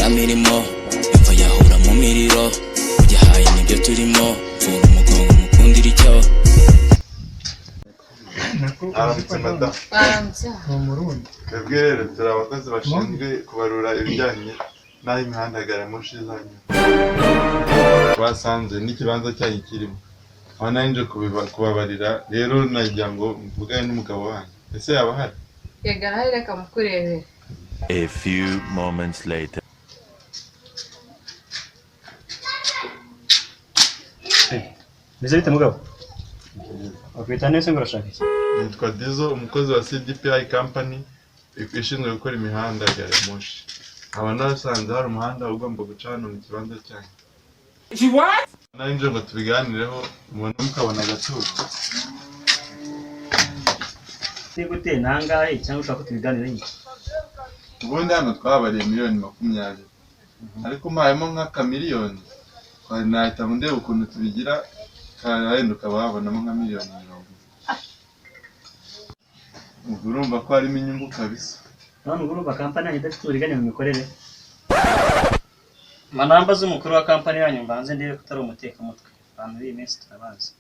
ya mirimo yapfa yahura mu miriro ugihaye nibyo turimo vura umugongo mukundira icyo aramutse madamu umurundi twebwe rero turi abakozi bashinzwe kubarura ibijyanye n'aho imihanda garamoshi izanyura basanze n'ikibanza cyanyu kirimo aho nari nje kubabarira rero nagira ngo mvugane n'umugabo wanyu ese yaba ahari yegara hari reka mukurebera. A few moments later. Meze bite mugabo? Wakwita nese ngo urashaka iki? nitwa Dizo umukozi wa CDPI company ishinzwe gukora imihanda ya garamoshi aba nasanze hari umuhanda ugomba guca hano mu kibanza cyanyu nari nje ngo tubiganireho umuntu mukabona agatuza Ni gute nangahe cyangwa ushaka ko tubiganira iki? ubundi hano twabariye miliyoni 20 ariko mpayemo nk'akamiliyoni nahita ndeba ukuntu tubigira kahenduka babonamo nka miliyoni 20 urumva ko harimo inyungu kabisa None urumva kampani yanyu idafite uburiganya mu mikorere? Manamba z'umukuru wa kampani yanyu mbanze ndebe ko utari umutekamutwe abantu b'iyi minsi turabazi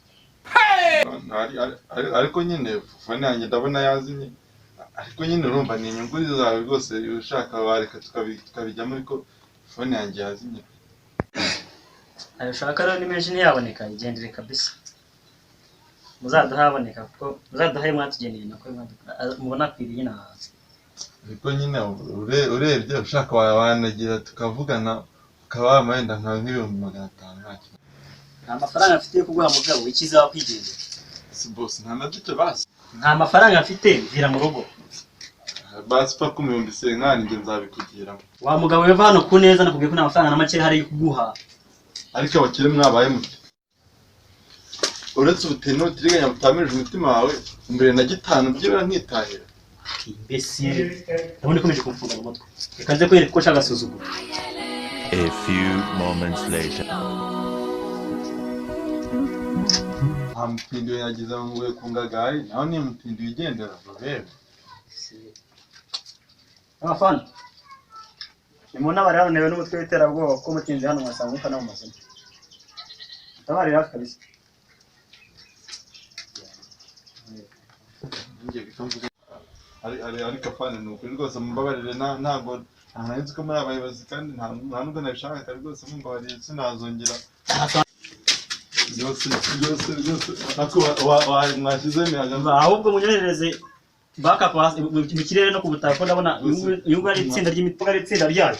ariko nyine fone yanjye ndabona yazimye ariko nyine urumva ni inyungu zawe rwose ushaka wareka tukabijyamo ariko fone yanjye yazimye ayo ushaka rero ni menshi ntiyaboneka igendere kabisa muzaduhaboneka kuko muzaduhaye mwatugeneye nako mubona kwiriye nahazi ariko nyine urebye ushaka wanagira tukavugana ukaba wamenda nka nk'ibihumbi 500 ntacyo nta mafaranga afite yo kuguha mugabo ikizaba kwigendera si boss nta na duke basi nta mafaranga afite vira mu rugo basi pa kumibumbi senkani nge nzabikugiramo wa mugabo weva hano ku neza nakubwiye ko nta mafaranga na make hari yo kuguha ariko abakire mwabaye muti uretse ubuteno utiriganya butamirije umutima wawe imbere na gitanu byibura nkitahira imbesire ndabona ikomeje kumfunga mu mutwe reka nze kwereka ko nshaka agasuzuguro A few moments later. nta mutindi yagize ngo ku ngagari naho ni mutindi wigendera rubebe abafana nimuna bari hano n'umutwe w'iterabwoba ko mutinze hano mwasanga mutana mu mazina tabari hafi kabisa ariko afana ni ukuri rwose mumbabarire ntabwo ntahanitse ko muri abayobozi kandi nta nubwo nabishaka rwose mumbabarire sinazongera byose ako mwashyize imiyaga ahubwo munyoherereze backup mu kirere no ku butaka ko ndabona inyungu ari itsinda ry'imitwe ari itsinda ryayo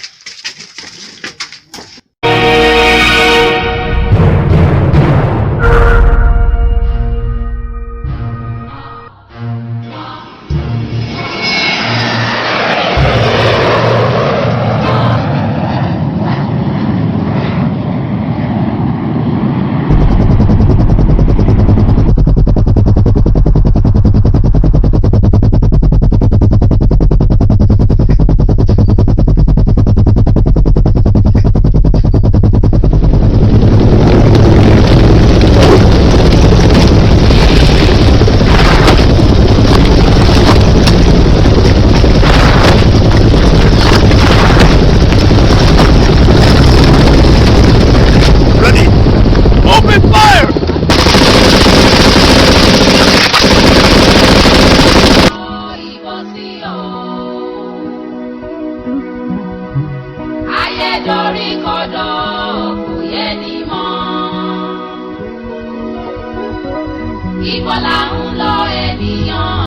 Ibo la ń lọ ènìyàn.